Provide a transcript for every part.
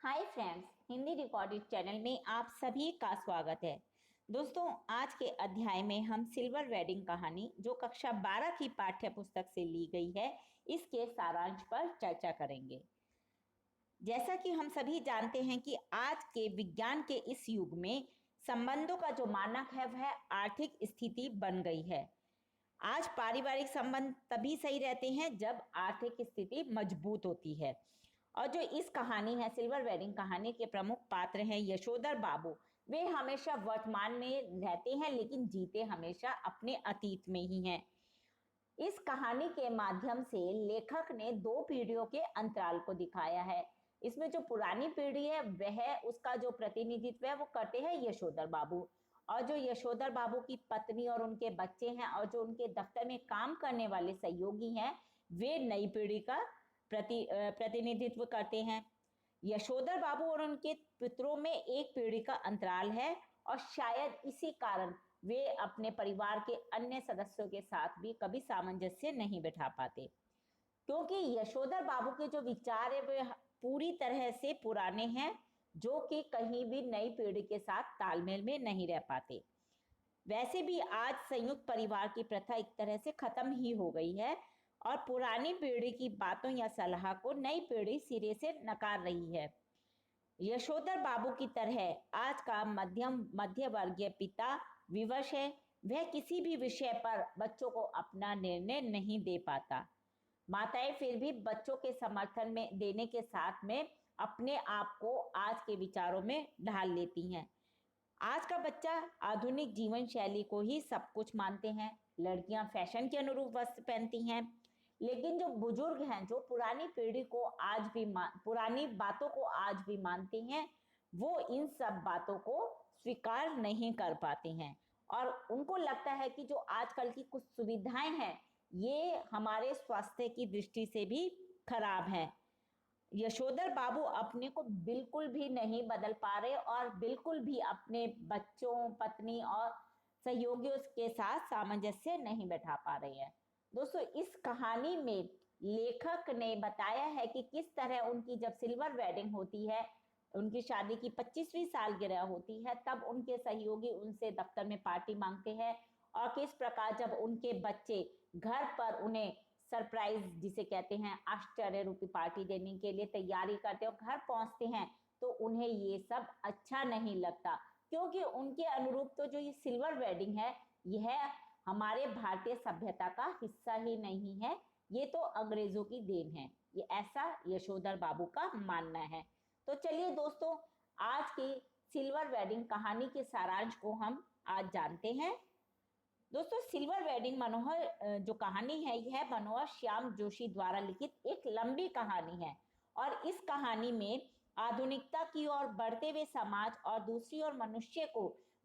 Hi friends, Hindi recorded channel में आप सभी का स्वागत है। दोस्तों, आज के अध्याय में हम सिल्वर वेडिंग कहानी जो कक्षा 12 की पाठ्य पुस्तक से ली गई है, इसके सारांश पर चर्चा करेंगे। जैसा कि हम सभी जानते हैं कि आज के विज्ञान के इस युग में संबंधों का जो मानक है वह आर्थिक स्थिति बन गई है। आज पारिवारिक संबंध तभी सही रहते हैं जब आर्थिक स्थिति मजबूत होती है। और जो इस कहानी है, सिल्वर वेडिंग कहानी के प्रमुख पात्र हैं यशोधर बाबू। वे हमेशा वर्तमान में रहते हैं लेकिन जीते हमेशा अपने अतीत में ही हैं। इस कहानी के माध्यम से लेखक ने दो पीढ़ियों के अंतराल को दिखाया है। इसमें जो पुरानी पीढ़ी है वह उसका जो प्रतिनिधित्व है वो करते हैं यशोधर बाबू, और जो यशोधर बाबू की पत्नी और उनके बच्चे हैं और जो उनके दफ्तर में काम करने वाले सहयोगी हैं वे नई पीढ़ी का प्रतिनिधित्व करते हैं। यशोधर बाबू और उनके पुत्रों में एक पीढ़ी का अंतराल है और शायद इसी कारण वे अपने परिवार के अन्य सदस्यों के साथ भी कभी सामंजस्य नहीं बैठा पाते, क्योंकि यशोधर बाबू के जो विचार है वे पूरी तरह से पुराने हैं, जो कि कहीं भी नई पीढ़ी के साथ तालमेल में नहीं रह पाते। वैसे भी आज संयुक्त परिवार की प्रथा एक तरह से खत्म ही हो गई है और पुरानी पीढ़ी की बातों या सलाह को नई पीढ़ी सिरे से नकार रही है। यशोधर बाबू की तरह आज का मध्य वर्गीय पिता विवश है। वह किसी भी विषय पर बच्चों को अपना निर्णय नहीं दे पाता। माताएं फिर भी बच्चों के समर्थन में देने के साथ में अपने आप को आज के विचारों में ढाल लेती हैं। आज का बच्चा आधुनिक जीवन शैली को ही सब कुछ मानते हैं। लड़कियां फैशन के अनुरूप वस्त्र पहनती हैं, लेकिन जो बुजुर्ग हैं, जो पुरानी पीढ़ी को आज भी पुरानी बातों को आज भी मानते हैं, वो इन सब बातों को स्वीकार नहीं कर पाते हैं और उनको लगता है कि जो आजकल की कुछ सुविधाएं हैं ये हमारे स्वास्थ्य की दृष्टि से भी खराब है। यशोधर बाबू अपने को बिल्कुल भी नहीं बदल पा रहे और बिल्कुल भी अपने बच्चों, पत्नी और सहयोगियों के साथ सामंजस्य नहीं बैठा पा रहे हैं। दोस्तों, इस कहानी में लेखक ने बताया है कि किस तरह उनकी जब सिल्वर वेडिंग होती है, उनकी शादी की 25वीं सालगिरह होती है, तब उनके सहयोगी उनसे दफ्तर में पार्टी मांगते हैं और किस प्रकार जब उनके बच्चे घर पर उन्हें सरप्राइज, जिसे कहते हैं आश्चर्य रूपी पार्टी देने के लिए तैयारी करते और घर पहुंचते हैं तो उन्हें ये सब अच्छा नहीं लगता, क्योंकि उनके अनुरूप तो जो ये सिल्वर वेडिंग है यह हमारे भारतीय सभ्यता का हिस्सा ही नहीं है, ये तो अंग्रेजों की देन है। ये ऐसा यशोधर बाबू का मानना है। तो चलिए दोस्तों, आज की सिल्वर वेडिंग कहानी के सारांश को हम आज जानते हैं। दोस्तों, सिल्वर वेडिंग मनोहर जो कहानी है यह मनोहर श्याम जोशी द्वारा लिखित एक लंबी कहानी है और इस कहानी में आधुनिकता की ओर बढ़ते हुए समाज और दूसरी ओर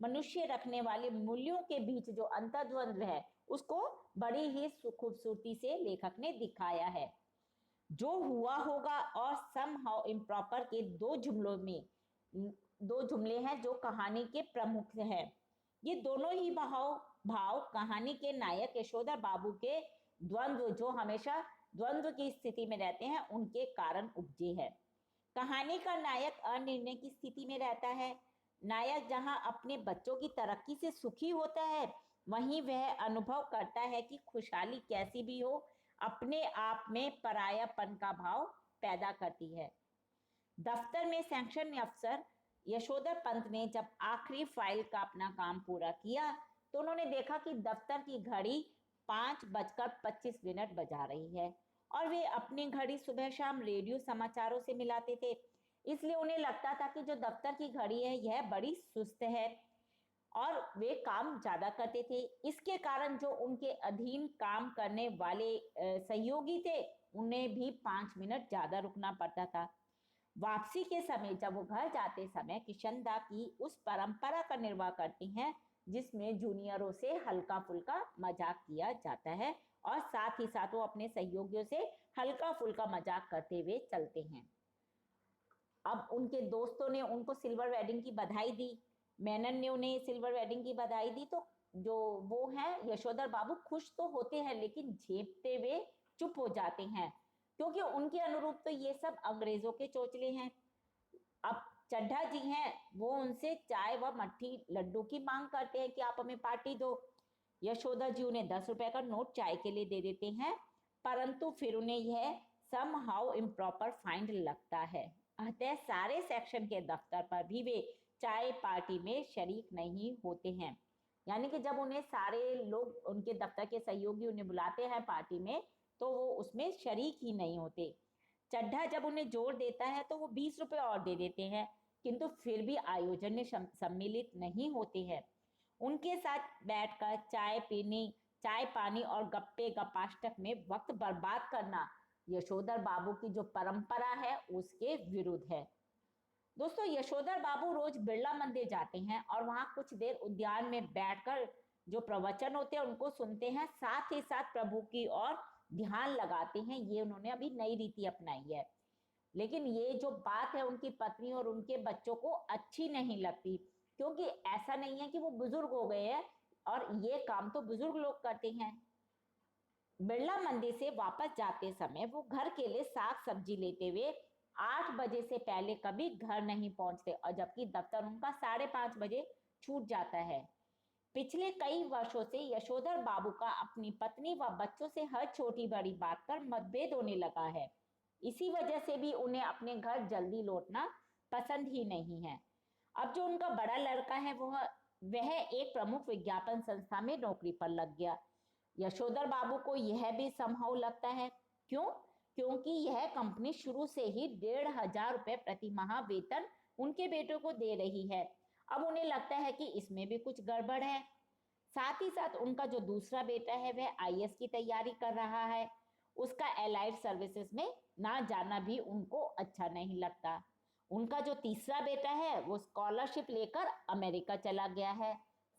मनुष्य रखने वाले मूल्यों के बीच जो अंतर्द्वंद है उसको बड़ी ही खूबसूरती से लेखक ने दिखाया है। जो हुआ होगा और सम हाउ इम्प्रॉपर के दो जुमले हैं जो कहानी के प्रमुख हैं। ये दोनों ही भाव कहानी के नायक यशोधर बाबू के द्वंद्व, जो हमेशा द्वंद्व की स्थिति में रहते हैं, उनके कारण उपजे है। कहानी का नायक अनिर्णय की स्थिति में रहता है। नायक जहां अपने बच्चों की तरक्की से सुखी होता है, वहीं वह अनुभव करता है कि खुशहाली कैसी भी हो अपने आप में परायापन का भाव पैदा करती है। दफ्तर में सैंक्शन अफसर यशोधर पंत ने जब आखिरी फाइल का अपना काम पूरा किया तो उन्होंने देखा कि दफ्तर की घड़ी 5:25 बजा रही है और वे अपनी घड़ी सुबह शाम रेडियो समाचारों से मिलाते थे। इसलिए उन्हें लगता था कि जो दफ्तर की घड़ी है यह बड़ी सुस्त है और वे काम ज्यादा करते थे। इसके कारण जो उनके अधीन काम करने वाले सहयोगी थे उन्हें भी 5 मिनट ज्यादा रुकना पड़ता था। वापसी के समय जब वो घर जाते समय किशनदा की उस परंपरा का निर्वाह करती हैं जिसमें जूनियरों से हल्का फुल्का मजाक किया जाता है और साथ ही साथ वो अपने सहयोगियों से हल्का फुल्का मजाक करते हुए चलते हैं। अब उनके दोस्तों ने उनको सिल्वर वेडिंग की बधाई दी, मेनन ने उन्हें सिल्वर वेडिंग की बधाई दी, तो जो वो हैं यशोधर बाबू खुश तो होते हैं लेकिन झेपते हुए चुप हो जाते हैं, क्योंकि उनके अनुरूप तो ये सब अंग्रेजों के चोचले हैं। अब चड्ढा जी हैं, वो उनसे चाय व मट्ठी लड्डू की मांग करते हैं कि आप हमें पार्टी दो। यशोदा जी उन्हें 10 रुपए का नोट चाय के लिए दे देते हैं, परंतु फिर उन्हें यह सम हाउ इम्प्रॉपर फाइंड लगता है। अतः सारे सेक्शन के दफ्तर पर भी वे चाय पार्टी में शरीक नहीं होते हैं। यानी कि जब उन्हें सारे लोग, उनके दफ्तर के सहयोगी उन्हें बुलाते हैं पार्टी में, तो वो उसमें शरीक ही नहीं होते। चड्ढा जब उन्हें जोर देता है तो वो 20 रुपए और दे देते हैं, किंतु फिर भी आयोजन में सम्मिलित नहीं होते हैं। उनके साथ बैठकर चाय पानी और गप्पे गपाष्टक में वक्त बर्बाद करना यशोधर बाबू की जो परंपरा है उसके विरुद्ध है। दोस्तों, यशोधर बाबू रोज बिरला मंदिर जाते हैं और वहां कुछ देर उद्यान में बैठकर जो प्रवचन होते हैं उनको सुनते हैं, साथ ही साथ प्रभु की ओर ध्यान लगाते हैं। ये उन्होंने अभी नई रीति अपनाई है। लेकिन ये जो बात है उनकी पत्नी और उनके बच्चों को अच्छी नहीं लगती, क्योंकि ऐसा नहीं है कि वो बुजुर्ग हो गए हैं और ये काम तो बुजुर्ग लोग करते हैं। बिरला मंदिर से वापस जाते समय वो घर के लिए साग सब्जी लेते हुए 8 बजे से पहले कभी घर नहीं पहुंचते, और जबकि दफ्तर उनका 5:30 बजे छूट जाता है। पिछले कई वर्षों से यशोधर बाबू का अपनी पत्नी व बच्चों से हर छोटी बड़ी बात पर मतभेद होने लगा है। इसी वजह से भी उन्हें अपने घर जल्दी लौटना पसंद ही नहीं है। अब जो उनका बड़ा लड़का है वह एक प्रमुख विज्ञापन संस्था में नौकरी पर लग गया। यशोधर बाबू को यह भी संभव लगता है। क्यों? क्योंकि यह कंपनी शुरू से ही 1500 रुपए प्रति माह वेतन उनके बेटों को दे रही है। अब उन्हें लगता है कि इसमें भी कुछ गड़बड़ है। साथ ही साथ उनका जो दूसरा बेटा है वह आईएएस की तैयारी कर रहा है। उसका एलाइड सर्विसेज में ना जाना भी उनको अच्छा नहीं लगता। उनका जो तीसरा बेटा है वो स्कॉलरशिप लेकर अमेरिका चला गया है।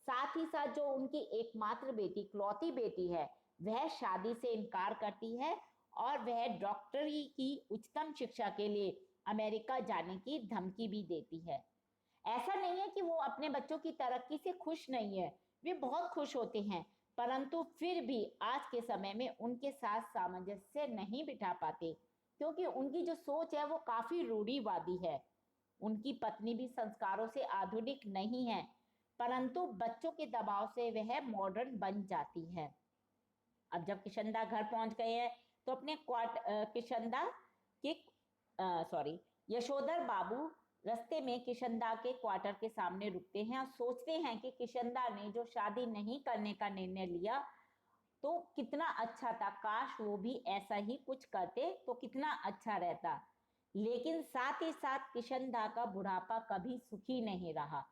साथ ही साथ जो उनकी एकमात्र बेटी, इकलौती बेटी है, वह शादी से इनकार करती है और वह डॉक्टरी की उच्चतम शिक्षा के लिए अमेरिका जाने की धमकी भी देती है। ऐसा नहीं है कि वो अपने बच्चों की तरक्की से खुश नहीं है, वे बहुत खुश होते हैं, परंतु फिर भी आज के समय में उनके साथ सामंजस्य नहीं बिठा पाते, क्योंकि उनकी जो सोच है वो काफी रूढ़िवादी है। उनकी पत्नी भी संस्कारों से आधुनिक नहीं है, परंतु बच्चों के दबाव से वह मॉडर्न बन जाती है। अब जब किशनदा घर पहुंच गए हैं तो अपने किशनदा के यशोधर बाबू रास्ते में किशनदा के क्वार्टर के सामने रुकते हैं और सोचते हैं कि किशनदा ने जो शादी नहीं करने का निर्णय लिया तो कितना अच्छा था, काश वो भी ऐसा ही कुछ करते तो कितना अच्छा रहता। लेकिन साथ ही साथ किशनदा का बुढ़ापा कभी सुखी नहीं रहा।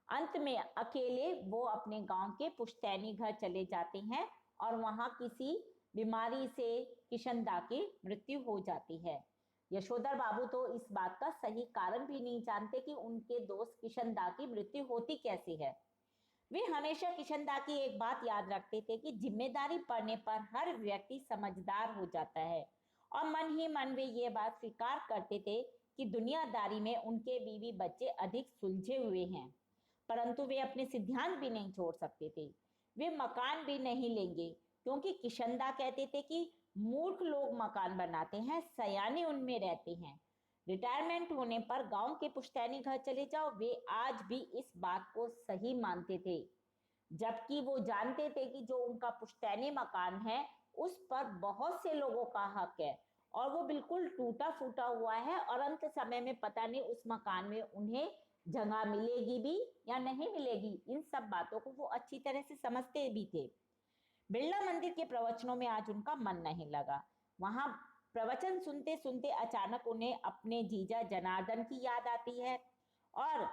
अंत में अकेले वो अपने गांव के पुश्तैनी घर चले जाते हैं और वहां किसी बीमारी से किशनदा की मृत्यु हो जाती है। यशोधर बाबू तो इस बात का सही कारण भी नहीं जानते कि उनके दोस्त किशनदा की मृत्यु होती कैसे है। वे हमेशा किशनदा की एक बात याद रखते थे कि जिम्मेदारी पड़ने पर हर व्यक्ति समझदार हो जाता है, और मन ही मन वे ये बात स्वीकार करते थे कि दुनियादारी में उनके बीवी बच्चे अधिक सुलझे हुए हैं, परंतु वे अपने सिद्धांत भी नहीं छोड़ सकते थे। वे मकान भी नहीं लेंगे, क्योंकि किशनदा कहते थे कि मूर्ख लोग मकान बनाते हैं, सयाने उनमें रहते हैं। रिटायरमेंट होने पर गांव के पुश्तैनी घर चले जाओ, वे आज भी इस बात को सही मानते थे, जबकि वो जानते थे कि जो उनका पुश्तैनी मकान है उस पर बहुत से लोगों का हक है और वो बिल्कुल टूटा फूटा हुआ है, और अंत समय में पता नहीं उस मकान में उन्हें जगह मिलेगी भी या नहीं मिलेगी। इन सब बातों को वो अच्छी तरह से समझते भी थे। बिरला मंदिर के प्रवचनों में आज उनका मन नहीं लगा। वहां प्रवचन सुनते सुनते अचानक उन्हें अपने जीजा जनार्दन की याद आती है, और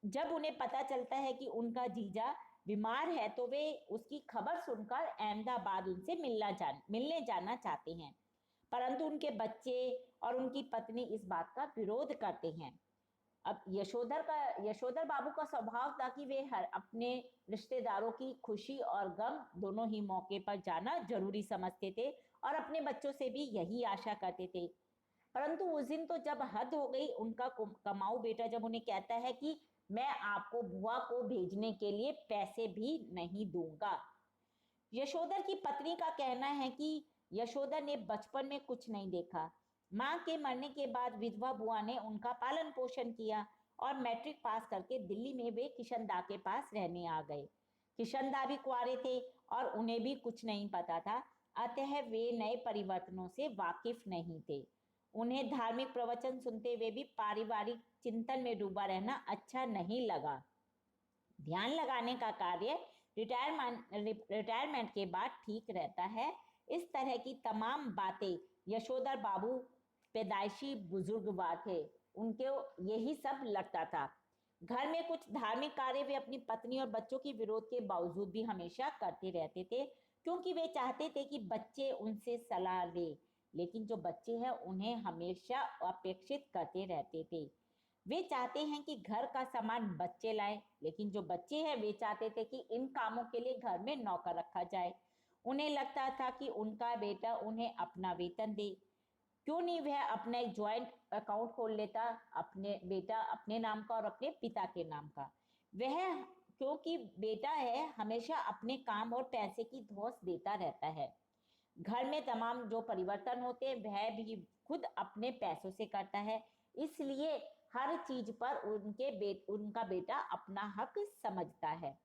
जब उन्हें पता चलता है कि उनका जीजा बीमार है तो वे उसकी खबर सुनकर अहमदाबाद उनसे मिलने जाना चाहते हैं, परंतु उनके बच्चे और उनकी पत्नी इस बात का विरोध करते हैं। अब यशोधर बाबू का स्वभाव था कि वे हर अपने रिश्तेदारों की खुशी और गम दोनों ही मौके पर जाना जरूरी समझते थे और अपने बच्चों से भी यही आशा करते थे। परंतु उस दिन तो जब हद हो गई, उनका कमाऊ बेटा जब उन्हें कहता है कि मैं आपको बुआ को भेजने के लिए पैसे भी नहीं दूंगा। यशोधर की पत्नी का कहना है कि यशोधर ने बचपन में कुछ नहीं देखा, माँ के मरने के बाद विधवा बुआ ने उनका पालन पोषण किया और मैट्रिक पास करके दिल्ली में वे किशनदा के पास रहने आ गए। किशनदा भी कुंवारे थे और उन्हें भी कुछ नहीं पता था, अतः वे नए परिवर्तनों से वाकिफ नहीं थे। उन्हें धार्मिक प्रवचन सुनते हुए भी पारिवारिक चिंतन में डूबा रहना अच्छा नहीं लगा। ध्यान लगाने का कार्य रिटायरमेंट के बाद ठीक रहता है। इस तरह की तमाम बातें यशोधर बाबू पैदाइशी बुजुर्गवाद थे, उनको यही सब लगता था। घर में कुछ धार्मिक कार्य वे अपनी पत्नी और बच्चों के विरोध के बावजूद भी हमेशा करते रहते थे, क्योंकि वे चाहते थे कि बच्चे उनसे सलाह ले, लेकिन जो बच्चे हैं उन्हें हमेशा अपेक्षित करते रहते थे। वे चाहते हैं कि घर का सामान बच्चे लाए, लेकिन जो बच्चे हैं वे चाहते थे कि इन कामों के लिए घर में नौकर रखा जाए। उन्हें लगता था कि उनका बेटा उन्हें अपना वेतन दे, क्यों नहीं वह अपना एक ज्वाइंट अकाउंट खोल लेता, अपने बेटा अपने नाम का और अपने पिता के नाम का। वह क्योंकि बेटा है हमेशा अपने काम और पैसे की धौंस देता रहता है। घर में तमाम जो परिवर्तन होते हैं वह भी खुद अपने पैसों से करता है, इसलिए हर चीज पर उनका बेटा अपना हक समझता है।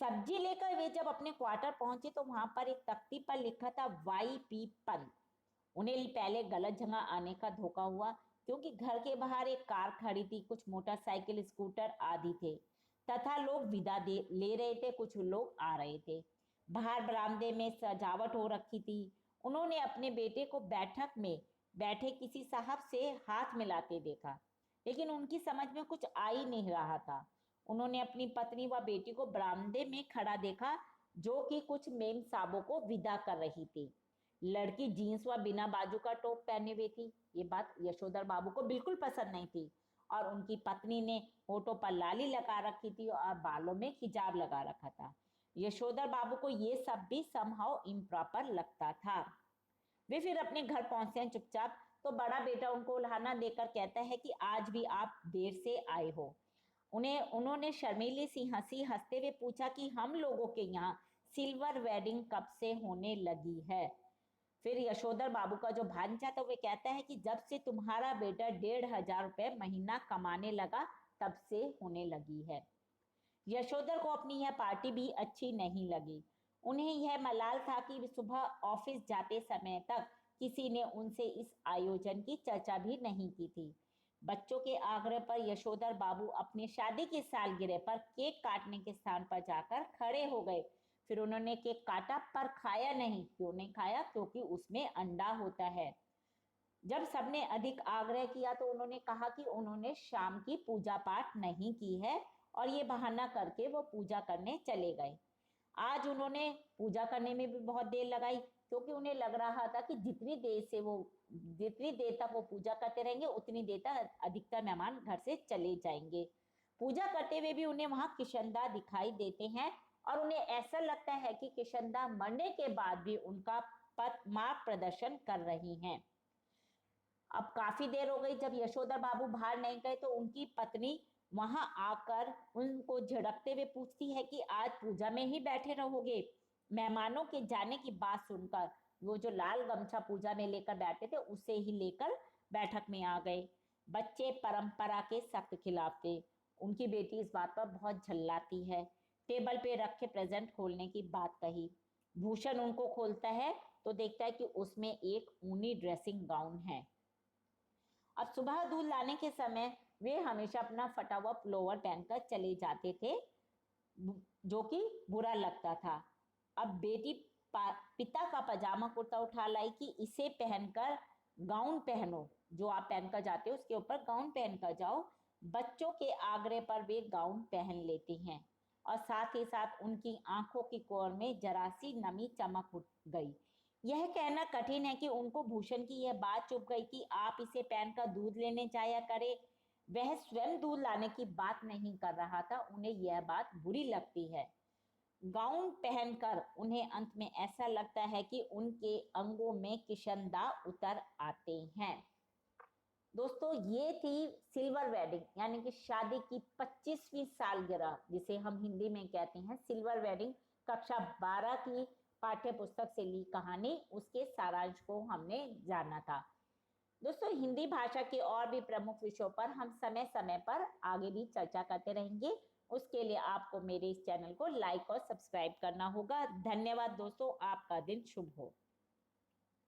सब्जी लेकर वे जब अपने क्वार्टर पहुंचे तो वहां पर एक तख्ती पर लिखा था YP पंत। उन्हें पहले गलत जगह आने का धोखा हुआ, क्योंकि घर के बाहर एक कार खड़ी थी, कुछ मोटरसाइकिल स्कूटर आदि थे तथा लोग विदा ले रहे थे, कुछ लोग आ रहे थे। बाहर बरामदे में सजावट हो रखी थी। उन्होंने अपने बेटे को बैठक में बैठे किसी साहब से हाथ मिलाते देखा, लेकिन उनकी समझ में कुछ आ ही नहीं रहा था। उन्होंने अपनी पत्नी व बेटी को बरामदे में खड़ा देखा, जो कि कुछ मेम साहबों को विदा कर रही थी। लड़की जीन्स व बिना बाजू का टॉप पहने हुई थी। ये बात यशोधर बाबू को बिल्कुल पसंद नहीं थी, और उनकी पत्नी ने होठों पर लाली लगा रखी थी और बालों में हिजाब लगा रखा था। यशोधर बाबू को ये सब भी समहाउ इम्प्रॉपर लगता था। वे फिर अपने घर पहुंचते हैं चुपचाप, तो बड़ा बेटा उनको उल्हाना देकर कहता है कि आज भी आप देर से आए हो। उन्होंने शर्मीली सी हंसी हंसते हुए पूछा कि हम लोगों के यहाँ सिल्वर वेडिंग कब से होने लगी है। फिर यशोधर बाबू का जो भांजा था वे कहता है कि जब से तुम्हारा बेटा 1,500 रुपए महीना कमाने लगा तब से होने लगी है। यशोधर को अपनी यह पार्टी भी अच्छी नहीं लगी। उन्हें यह मलाल था कि सुबह ऑफिस जाते समय तक किसी ने उनसे इस आयोजन की चर्चा भी नहीं की थी। बच्चों के आग्रह पर यशोधर बाबू अपने शादी की सालगिरह पर केक काटने के स्थान पर जाकर खड़े हो गए। फिर उन्होंने केक काटा पर खाया नहीं। क्यों नहीं खाया? क्योंकि उसमें अंडा होता है। जब सबने अधिक आग्रह किया तो उन्होंने कहा कि उन्होंने शाम की पूजा पाठ नहीं की है, और ये बहाना करके वो पूजा करने चले गए। आज उन्होंने पूजा करने में भी बहुत देर लगाई, क्योंकि उन्हें लग रहा था कि जितनी देर तक वो पूजा करते रहेंगे उतनी देर तक अधिकतर मेहमान घर से चले जाएंगे। पूजा करते हुए भी उन्हें वहां किशनदा दिखाई देते हैं, और उन्हें ऐसा लगता है कि किशनदा मरने के बाद भी उनका मार्ग प्रदर्शन कर रही हैं। अब काफी देर हो गई। जब यशोधर बाबू बाहर नहीं गए तो उनकी पत्नी वहां आकर उनको झड़कते हुए पूछती है कि आज पूजा में ही बैठे रहोगे। मेहमानों के जाने की बात सुनकर वो जो लाल गमछा पूजा में लेकर बैठे थे उसे ही लेकर बैठक में आ गए। बच्चे परंपरा के सख्त खिलाफ थे। उनकी बेटी इस बात पर बहुत झल्लाती है। टेबल पे रखे प्रेजेंट खोलने की बात कही। भूषण उनको खोलता है तो देखता है कि उसमें एक ऊनी ड्रेसिंग गाउन है। अब सुबह दूध लाने के समय वे हमेशा अपना फटा हुआ पुलोवर पहनकर चले जाते थे, जो कि बुरा लगता था। अब बेटी पिता का पजामा कुर्ता उठा लाई कि इसे पहनकर गाउन पहनो, जो आप पहनकर जाते हो उसके ऊपर गाउन पहनकर जाओ। बच्चों के आग्रह पर वे गाउन पहन लेती हैं, और साथ ही साथ उनकी आंखों की कोर में जरा सी नमी चमक उठ गई। यह कहना कठिन है कि उनको भूषण की यह बात चुभ गई कि आप इसे पहनकर दूध लेने जाया करें। वह स्वयं दूध लाने की बात नहीं कर रहा था, उन्हें यह बात बुरी लगती है। गाउन पहनकर उन्हें अंत में ऐसा लगता है कि उनके अंगों में किशनदा उतर आते हैं। दोस्तों, ये थी सिल्वर वेडिंग, यानी कि शादी की 25वीं सालगिरह, जिसे हम हिंदी में कहते हैं सिल्वर वेडिंग। कक्षा 12 की पाठ्य पुस्तक से ली कहानी, उसके सारांश को हमने जाना था। दोस्तों हिंदी भाषा के और भी प्रमुख विषयों पर हम समय समय पर आगे भी चर्चा करते रहेंगे। उसके लिए आपको मेरे इस चैनल को लाइक और सब्सक्राइब करना होगा। धन्यवाद दोस्तों, आपका दिन शुभ हो।